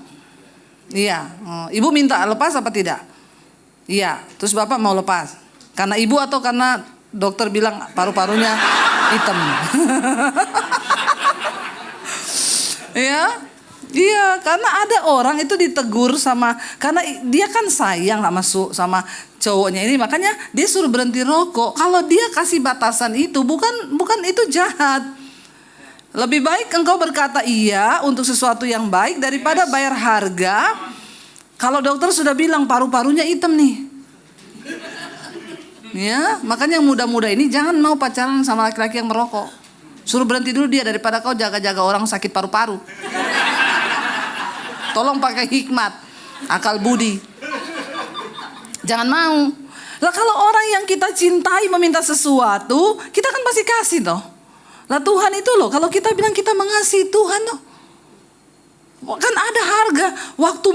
Iya. Ibu minta lepas apa tidak? Iya. Terus bapak mau lepas? Karena ibu atau karena dokter bilang paru-parunya hitam? Ya, iya, karena ada orang itu ditegur karena dia kan sayang lah masuk sama cowoknya ini, makanya dia suruh berhenti rokok. Kalau dia kasih batasan itu, bukan itu jahat. Lebih baik engkau berkata iya untuk sesuatu yang baik daripada bayar harga. Kalau dokter sudah bilang paru-parunya hitam nih. Ya, makanya yang muda-muda ini jangan mau pacaran sama laki-laki yang merokok. Suruh berhenti dulu dia daripada kau jaga-jaga orang sakit paru-paru. Tolong pakai hikmat, akal budi. Jangan mau. Lah kalau orang yang kita cintai meminta sesuatu, kita kan pasti kasih toh. Lah Tuhan itu loh, kalau kita bilang kita mengasihi Tuhan loh. Kan ada harga. Waktu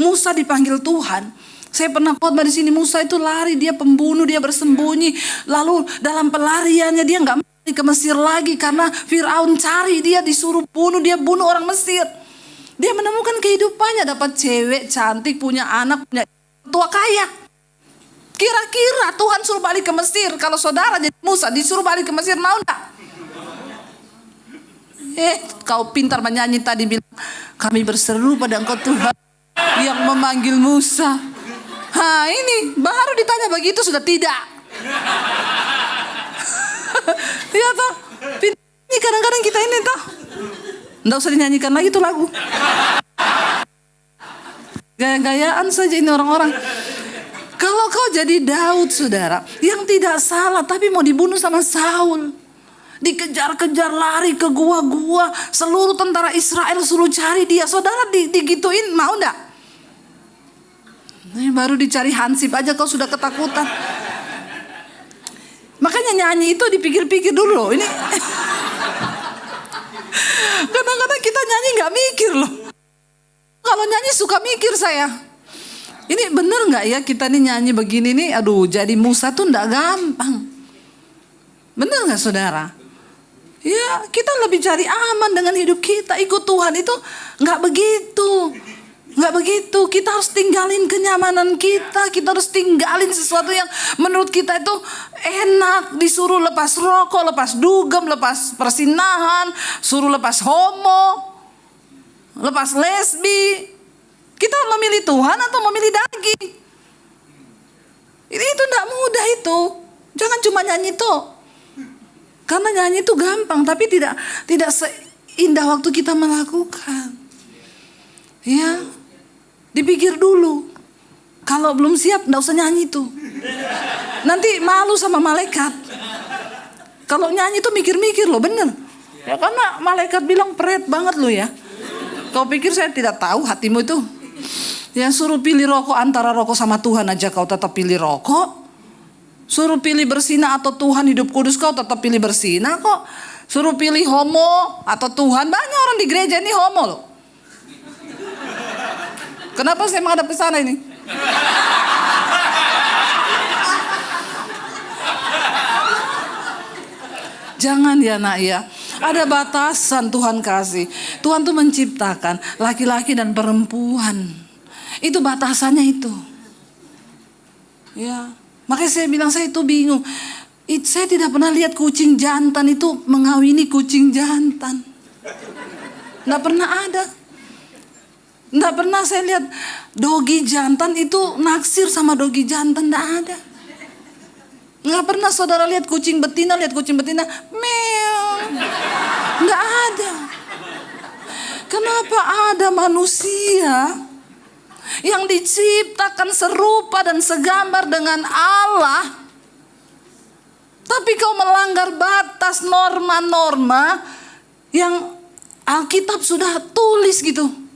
Musa dipanggil Tuhan. Saya pernah khotbah di sini, Musa itu lari, dia pembunuh, dia bersembunyi. Lalu dalam pelariannya dia nggak ke Mesir lagi karena Firaun cari dia, disuruh bunuh, dia bunuh orang Mesir. Dia menemukan kehidupannya, dapat cewek cantik, punya anak, punya tua kaya. Kira-kira Tuhan suruh balik ke Mesir, kalau saudara jadi Musa disuruh balik ke Mesir, mau enggak? Kau pintar menyanyi tadi bilang, kami berseru pada Engkau Tuhan yang memanggil Musa. Ini baru ditanya begitu sudah tidak. Iya toh, ini kadang-kadang kita ini toh, nggak usah dinyanyikan lagi tuh lagu. Gaya-gayaan saja ini orang-orang. Kalau kau jadi Daud saudara, yang tidak salah tapi mau dibunuh sama Saul, dikejar-kejar lari ke gua-gua, seluruh tentara Israel suruh cari dia, saudara digituin mau enggak? Ini baru dicari hansip aja kau sudah ketakutan. Makanya nyanyi itu dipikir-pikir dulu loh. Ini kadang-kadang kita nyanyi nggak mikir loh. Kalau nyanyi suka mikir saya. Ini bener nggak ya kita nih nyanyi begini nih? Aduh, jadi Musa tuh nggak gampang. Bener nggak saudara? Ya, kita lebih cari aman dengan hidup kita. Ikut Tuhan itu nggak begitu. Nggak begitu, kita harus tinggalin kenyamanan kita. Kita harus tinggalin sesuatu yang menurut kita itu enak. Disuruh lepas rokok, lepas dugem, lepas persinahan, suruh lepas homo, lepas lesbi. Kita memilih Tuhan atau memilih daging? Itu tidak mudah itu. Jangan cuma nyanyi tuh. Karena nyanyi itu gampang, tapi tidak seindah waktu kita melakukan. Ya. Dipikir dulu. Kalau belum siap enggak usah nyanyi tuh. Nanti malu sama malaikat. Kalau nyanyi tuh mikir-mikir loh, bener. Ya karena malaikat bilang peret banget lo ya. Kau pikir saya tidak tahu hatimu itu? Ya suruh pilih rokok antara rokok sama Tuhan aja kau tetap pilih rokok. Suruh pilih bersina atau Tuhan hidup kudus kau tetap pilih bersina kok. Suruh pilih homo atau Tuhan, banyak orang di gereja ini homo loh. Kenapa saya menghadap ke sana ini? Jangan ya nak ya. Ada batasan Tuhan kasih. Tuhan tuh menciptakan laki-laki dan perempuan. Itu batasannya itu. Ya, makanya saya bilang saya itu bingung. Saya tidak pernah lihat kucing jantan itu mengawini kucing jantan. Nggak pernah ada. Nggak pernah saya lihat dogi jantan itu naksir sama dogi jantan, nggak ada. Nggak pernah saudara lihat kucing betina meow, nggak ada. Kenapa ada manusia yang diciptakan serupa dan segambar dengan Allah, tapi kau melanggar batas norma-norma yang Alkitab sudah tulis gitu?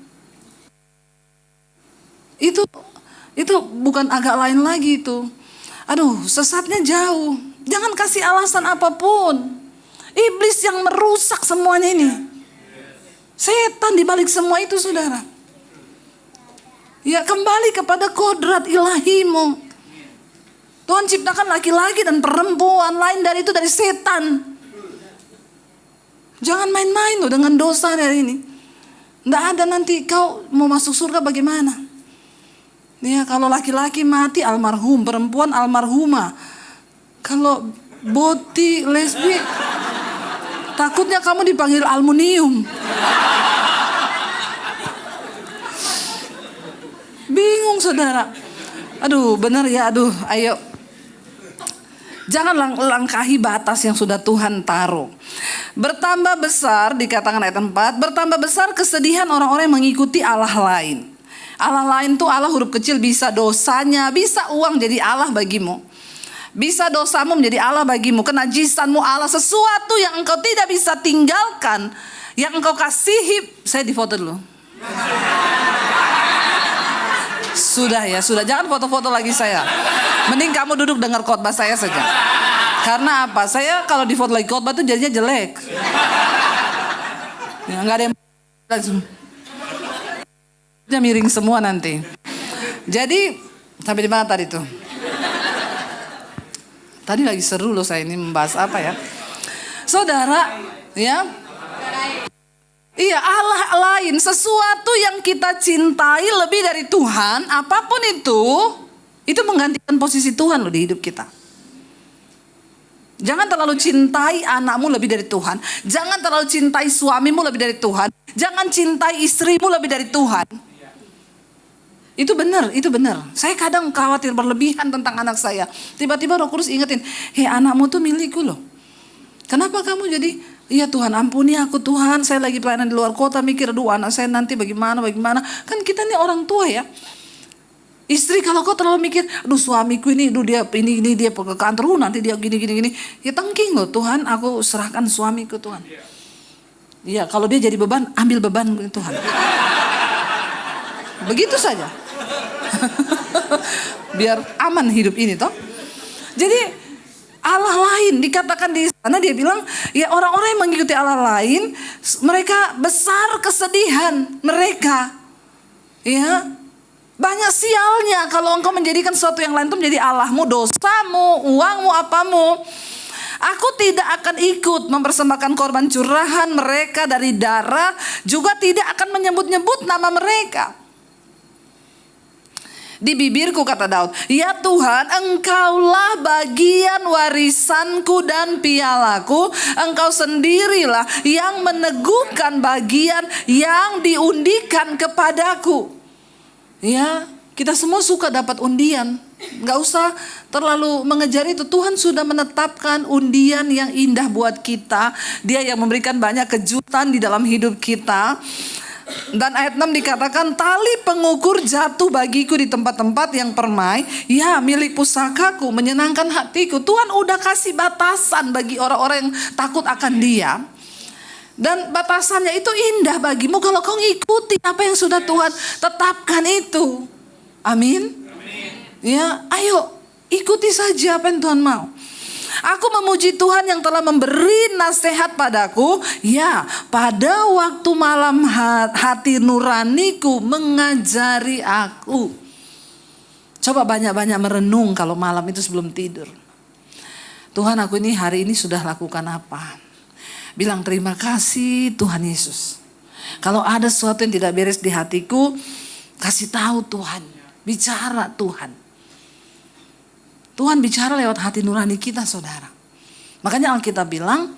Itu bukan agak lain lagi itu. Aduh, sesatnya jauh. Jangan kasih alasan apapun. Iblis yang merusak semuanya ini. Setan dibalik semua itu saudara. Ya kembali kepada kodrat ilahimu. Tuhan ciptakan laki-laki dan perempuan, lain dari itu dari setan. Jangan main-main loh dengan dosa dari ini. Nggak ada nanti kau mau masuk surga bagaimana? Ya kalau laki-laki mati almarhum, perempuan almarhumah. Kalau boti lesbi, takutnya kamu dipanggil aluminium. Bingung saudara. Aduh benar ya, ayo. Jangan langkahi batas yang sudah Tuhan taruh. Bertambah besar, dikatakan ayat 4, bertambah besar kesedihan orang-orang yang mengikuti Allah lain. Allah lain tuh Allah huruf kecil, bisa dosanya, bisa uang jadi Allah bagimu. Bisa dosamu menjadi Allah bagimu, kenajisanmu Allah, sesuatu yang engkau tidak bisa tinggalkan, yang engkau kasihi. Saya difoto dulu. Sudah ya, sudah, jangan foto-foto lagi saya. Mending kamu duduk dengar khotbah saya saja. Karena apa? Saya kalau difoto lagi khotbah tuh jadinya jelek. Ya, nggak ada yang langsung. Dia miring semua nanti. Jadi sampai di mana tadi tuh? Tadi lagi seru loh saya ini membahas apa ya? Saudara, ya. Iya, Allah lain, sesuatu yang kita cintai lebih dari Tuhan, apapun itu, Itu menggantikan posisi Tuhan loh di hidup kita. Jangan terlalu cintai anakmu lebih dari Tuhan. Jangan terlalu cintai suamimu lebih dari Tuhan. Jangan cintai istrimu lebih dari Tuhan. Itu benar, itu benar. Saya kadang khawatir berlebihan tentang anak saya. Tiba-tiba Roh Kudus ingetin, hei, anakmu tuh milikku loh. Kenapa kamu jadi, iya Tuhan ampuni aku Tuhan. Saya lagi pelayanan di luar kota mikir, aduh anak saya nanti bagaimana. Kan kita ini orang tua ya. Istri kalau kau terlalu mikir, aduh suamiku ini, aduh dia ke kantor, nanti dia gini. Ya tengking loh Tuhan, aku serahkan suamiku Tuhan. Iya, kalau dia jadi beban, ambil beban Tuhan. Begitu saja. Biar aman hidup ini toh. Jadi Allah lain dikatakan di sana, dia bilang, ya orang-orang yang mengikuti Allah lain, mereka besar kesedihan mereka. Ya. Banyak sialnya kalau engkau menjadikan sesuatu yang lain itu menjadi Allahmu, dosamu, uangmu, apamu. Aku tidak akan ikut mempersembahkan korban curahan mereka dari darah, juga tidak akan menyebut-nyebut nama mereka. Di bibirku kata Daud, ya Tuhan, engkaulah bagian warisanku dan pialaku. Engkau sendirilah yang meneguhkan bagian yang diundikan kepadaku. Ya, kita semua suka dapat undian. Gak usah terlalu mengejar itu. Tuhan sudah menetapkan undian yang indah buat kita. Dia yang memberikan banyak kejutan di dalam hidup kita. Dan ayat 6 dikatakan, tali pengukur jatuh bagiku di tempat-tempat yang permai. Ya, milik pusakaku, menyenangkan hatiku. Tuhan udah kasih batasan bagi orang-orang yang takut akan Dia. Dan batasannya itu indah bagimu kalau kau ikuti apa yang sudah Tuhan tetapkan itu. Amin. Ya, ayo ikuti saja apa yang Tuhan mau. Aku memuji Tuhan yang telah memberi nasihat padaku. Ya, pada waktu malam hati nuraniku mengajari aku. Coba banyak-banyak merenung kalau malam itu sebelum tidur. Tuhan, aku ini hari ini sudah lakukan apa? Bilang terima kasih Tuhan Yesus. Kalau ada sesuatu yang tidak beres di hatiku, kasih tahu Tuhan. Bicara Tuhan. Tuhan bicara lewat hati nurani kita saudara. Makanya Alkitab bilang,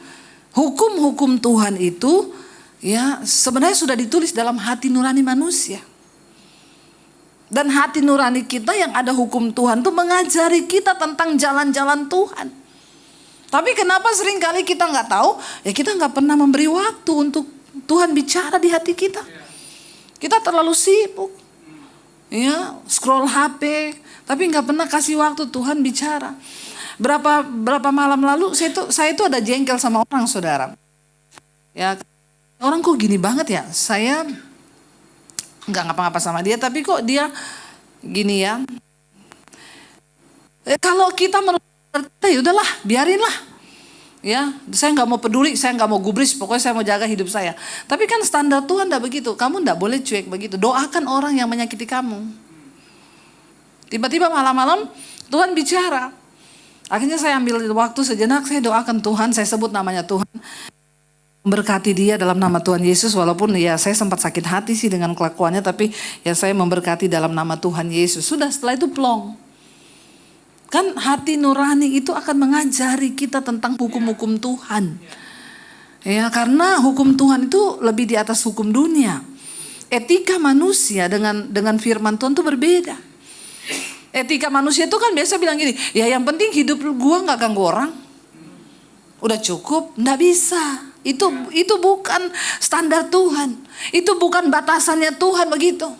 hukum-hukum Tuhan itu ya sebenarnya sudah ditulis dalam hati nurani manusia. Dan hati nurani kita yang ada hukum Tuhan itu mengajari kita tentang jalan-jalan Tuhan. Tapi kenapa seringkali kita nggak tahu? Ya kita nggak pernah memberi waktu untuk Tuhan bicara di hati kita. Kita terlalu sibuk, ya scroll HP, tapi nggak pernah kasih waktu Tuhan bicara. Berapa malam lalu saya itu ada jengkel sama orang saudara. Ya orang kok gini banget ya? Saya nggak ngapa-ngapa sama dia, tapi kok dia gini ya? Kalau kita ya udahlah, biarinlah. Ya, saya nggak mau peduli, saya nggak mau gubris, pokoknya saya mau jaga hidup saya. Tapi kan standar Tuhan nggak begitu. Kamu nggak boleh cuek begitu. Doakan orang yang menyakiti kamu. Tiba-tiba malam-malam Tuhan bicara. Akhirnya saya ambil waktu sejenak, saya doakan Tuhan, saya sebut namanya Tuhan. Memberkati dia dalam nama Tuhan Yesus, walaupun ya saya sempat sakit hati sih dengan kelakuannya, tapi ya saya memberkati dalam nama Tuhan Yesus. Sudah, setelah itu plong. Kan hati nurani itu akan mengajari kita tentang hukum-hukum Tuhan. Ya, karena hukum Tuhan itu lebih di atas hukum dunia. Etika manusia dengan firman Tuhan itu berbeda. Etika manusia itu kan biasa bilang gini, ya yang penting hidup gua nggak ganggu orang. Udah cukup, nggak bisa. Itu bukan standar Tuhan. Itu bukan batasannya Tuhan begitu.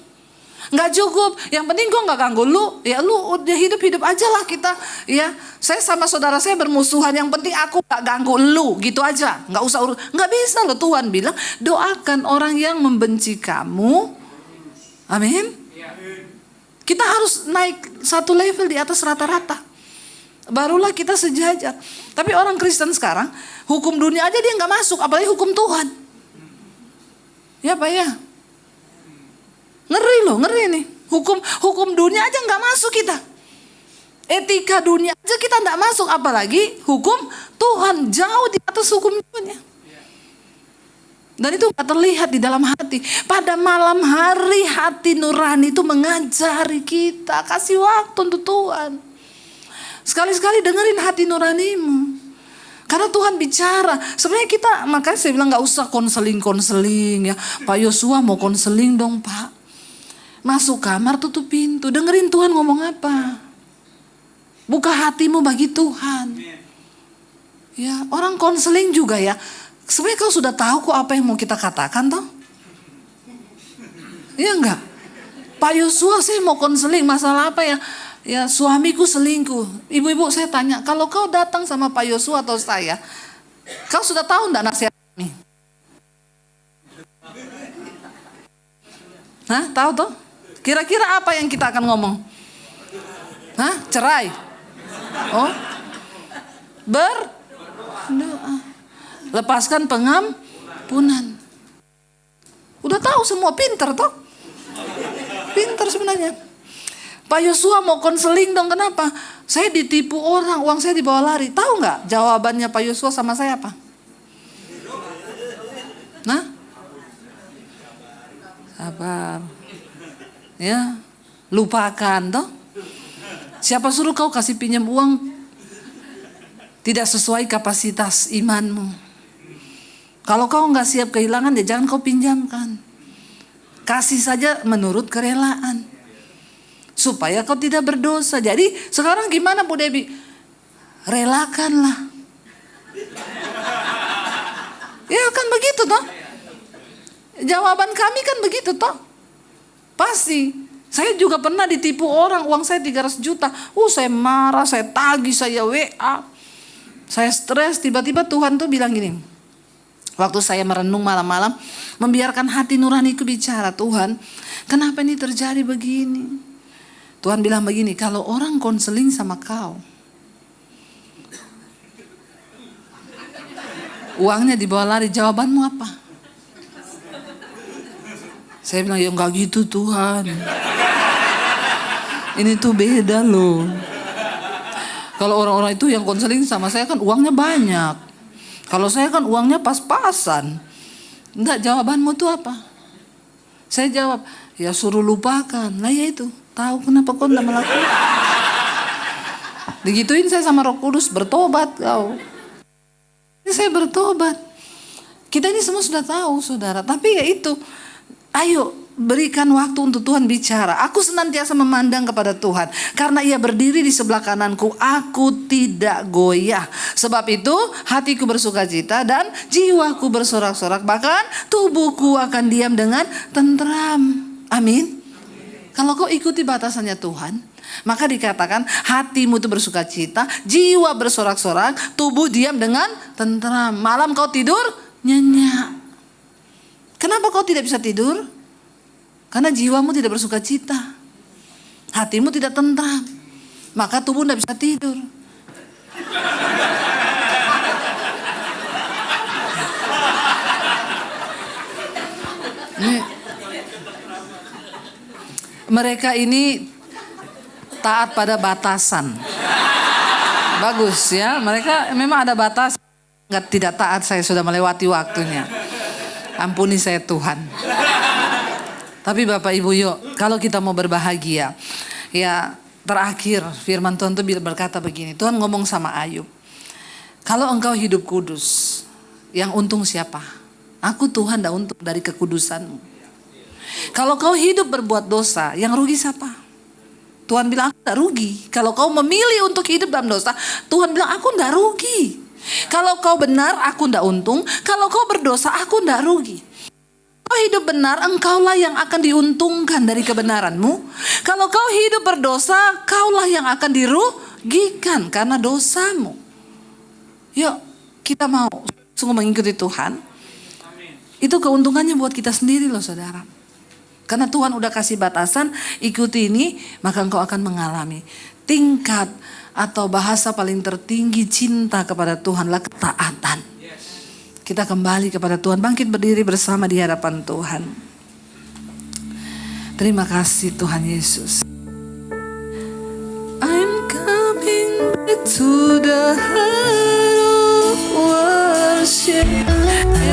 Nggak cukup, yang penting gue nggak ganggu lu, ya lu udah hidup aja lah kita, ya saya sama saudara saya bermusuhan, yang penting aku nggak ganggu lu, gitu aja, nggak usah urus, nggak bisa loh. Tuhan bilang doakan orang yang membenci kamu, amin. Kita harus naik satu level di atas rata-rata, barulah kita sejajar. Tapi orang Kristen sekarang hukum dunia aja dia nggak masuk, apalagi hukum Tuhan, ya Pak ya. Ngeri nih. Hukum dunia aja nggak masuk kita. Etika dunia aja kita nggak masuk, apalagi hukum Tuhan, jauh di atas hukum dunia. Dan itu gak terlihat di dalam hati. Pada malam hari hati nurani itu mengajari kita. Kasih waktu untuk Tuhan. Sekali-sekali dengerin hati nuranimu. Karena Tuhan bicara. Sebenarnya kita, makanya saya bilang gak usah konseling ya. Pak Yosua mau konseling dong Pak. Masuk kamar tutup pintu. Dengerin Tuhan ngomong apa. Buka hatimu bagi Tuhan. Ya, orang konseling juga ya. Sebenarnya kau sudah tahu kok apa yang mau kita katakan toh? Iya enggak? Pak Yosua saya mau konseling masalah apa ya? Ya suamiku selingkuh. Ibu-ibu saya tanya, kalau kau datang sama Pak Yosua atau saya, kau sudah tahu enggak nasihat ini? Hah? Tahu toh? Kira-kira apa yang kita akan ngomong? Hah? Cerai? Oh? Berdoa. Lepaskan pengampunan. Udah tahu semua, pinter toh? Pinter sebenarnya. Pak Yosua mau konseling dong, kenapa? Saya ditipu orang, uang saya dibawa lari. Tahu nggak jawabannya Pak Yosua sama saya apa? Nah? Sabar. Ya, lupakan toh. Siapa suruh kau kasih pinjam uang tidak sesuai kapasitas imanmu? Kalau kau nggak siap kehilangan, ya jangan kau pinjamkan. Kasih saja menurut kerelaan. Supaya kau tidak berdosa. Jadi sekarang gimana Bu Debbie? Relakanlah. Ya kan begitu toh. Jawaban kami kan begitu toh. Pasti. Saya juga pernah ditipu orang, uang saya 300 juta. Saya marah, saya tagih, saya WA. Saya stres, tiba-tiba Tuhan tuh bilang gini. Waktu saya merenung malam-malam, membiarkan hati nuraniku bicara, Tuhan, kenapa ini terjadi begini? Tuhan bilang begini, kalau orang konseling sama kau, uangnya dibawa lari, jawabanmu apa? Saya bilang, ya enggak gitu Tuhan. Ini tuh beda loh. Kalau orang-orang itu yang konseling sama saya kan uangnya banyak. Kalau saya kan uangnya pas-pasan. Enggak, jawabanmu tuh apa? Saya jawab, ya suruh lupakan. Nah ya itu, tahu kenapa kau enggak melakukan? Digituin saya sama Roh Kudus, bertobat kau. Ini saya bertobat. Kita ini semua sudah tahu saudara. Tapi ya itu, ayo berikan waktu untuk Tuhan bicara. Aku senantiasa memandang kepada Tuhan. Karena ia berdiri di sebelah kananku, aku tidak goyah. Sebab itu hatiku bersukacita dan jiwaku bersorak-sorak. Bahkan tubuhku akan diam dengan tentram. Amin. Kalau kau ikuti batasannya Tuhan, maka dikatakan hatimu itu bersukacita, jiwa bersorak-sorak, tubuh diam dengan tentram. Malam kau tidur nyenyak. Kenapa kau tidak bisa tidur? Karena jiwamu tidak bersukacita. Hatimu tidak tentram. Maka tubuh tidak bisa tidur. Mereka ini taat pada batasan. Bagus ya. Mereka memang ada batas. Tidak taat, saya sudah melewati waktunya. Ampuni saya Tuhan. Tapi Bapak Ibu yuk, kalau kita mau berbahagia, ya terakhir firman Tuhan itu berkata begini, Tuhan ngomong sama Ayub, kalau engkau hidup kudus, yang untung siapa? Aku Tuhan dah untung dari kekudusanmu. Kalau kau hidup berbuat dosa, yang rugi siapa? Tuhan bilang aku tidak rugi. Kalau kau memilih untuk hidup dalam dosa, Tuhan bilang aku tidak rugi. Kalau kau benar, aku tidak untung. Kalau kau berdosa, aku tidak rugi. Kau hidup benar, engkaulah yang akan diuntungkan dari kebenaranmu. Kalau kau hidup berdosa, kaulah yang akan dirugikan karena dosamu. Yuk, kita mau sungguh mengikuti Tuhan. Itu keuntungannya buat kita sendiri loh saudara. Karena Tuhan udah kasih batasan, ikuti ini, maka engkau akan mengalami tingkat atau bahasa paling tertinggi cinta kepada Tuhanlah ketaatan. Kita kembali kepada Tuhan, bangkit berdiri bersama di hadapan Tuhan. Terima kasih Tuhan Yesus. I'm coming back to the heart of worship.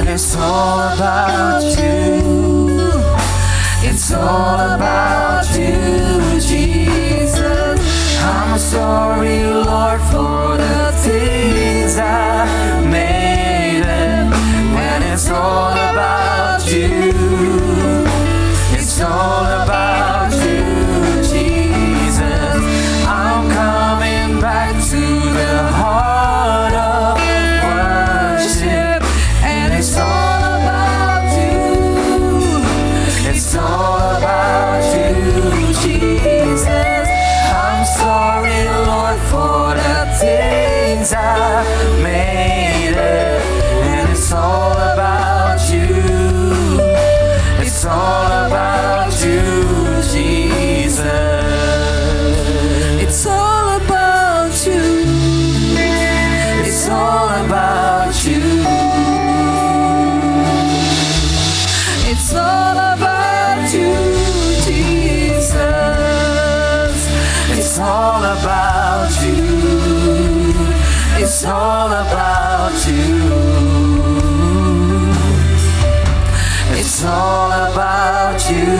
and it's all about you. It's all about you, Jesus. I'm sorry, Lord, for the things I made it. And it's all about you. It's all about you, Jesus. I'm coming back to the heart of worship. And it's all about you. It's all about you, Jesus. I'm sorry, Lord, for the things I made it. And it's all about you. It's all about you, Jesus. It's all about you. It's all about you. It's all about you, Jesus. It's all about you. It's all about you. It's all about you,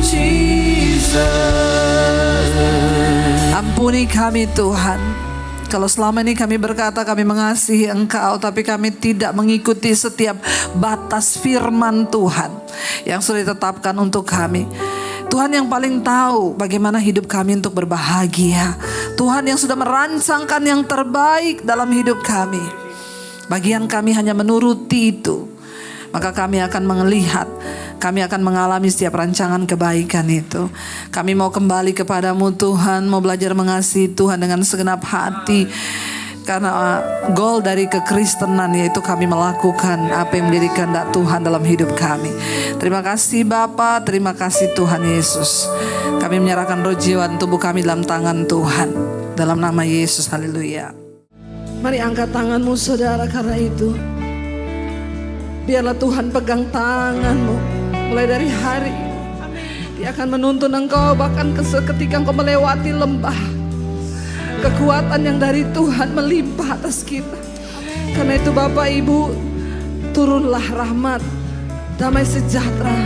Jesus. Ampuni kami Tuhan, kalau selama ini kami berkata kami mengasihi Engkau, tapi kami tidak mengikuti setiap batas firman Tuhan yang sudah ditetapkan untuk kami. Tuhan yang paling tahu bagaimana hidup kami untuk berbahagia. Tuhan yang sudah merancangkan yang terbaik dalam hidup kami. Bagian kami hanya menuruti itu. Maka kami akan melihat, kami akan mengalami setiap rancangan kebaikan itu. Kami mau kembali kepadamu Tuhan, mau belajar mengasihi Tuhan dengan segenap hati. Karena goal dari kekristenan yaitu kami melakukan apa yang menjadi kehendak Tuhan dalam hidup kami. Terima kasih Bapa, terima kasih Tuhan Yesus. Kami menyerahkan roh jiwa dan tubuh kami dalam tangan Tuhan. Dalam nama Yesus, haleluya. Mari angkat tanganmu saudara, karena itu biarlah Tuhan pegang tanganmu mulai dari hari ini. Dia akan menuntun engkau bahkan ketika engkau melewati lembah. Kekuatan yang dari Tuhan melimpah atas kita. Karena itu Bapak Ibu, turunlah rahmat, damai sejahtera,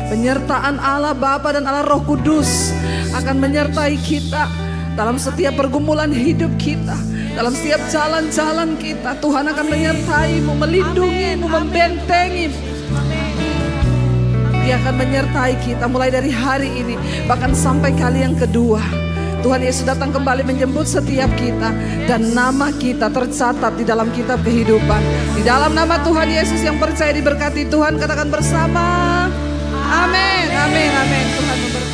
penyertaan Allah Bapa dan Allah Roh Kudus akan menyertai kita dalam setiap pergumulan hidup kita, dalam setiap jalan-jalan kita. Tuhan akan menyertaimu, melindungimu, membentengimu. Dia akan menyertai kita mulai dari hari ini, bahkan sampai kali yang kedua. Tuhan Yesus datang kembali menjemput setiap kita, dan nama kita tercatat di dalam kitab kehidupan. Di dalam nama Tuhan Yesus yang percaya diberkati Tuhan, katakan bersama, amin, amin, amin. Tuhan memberkati.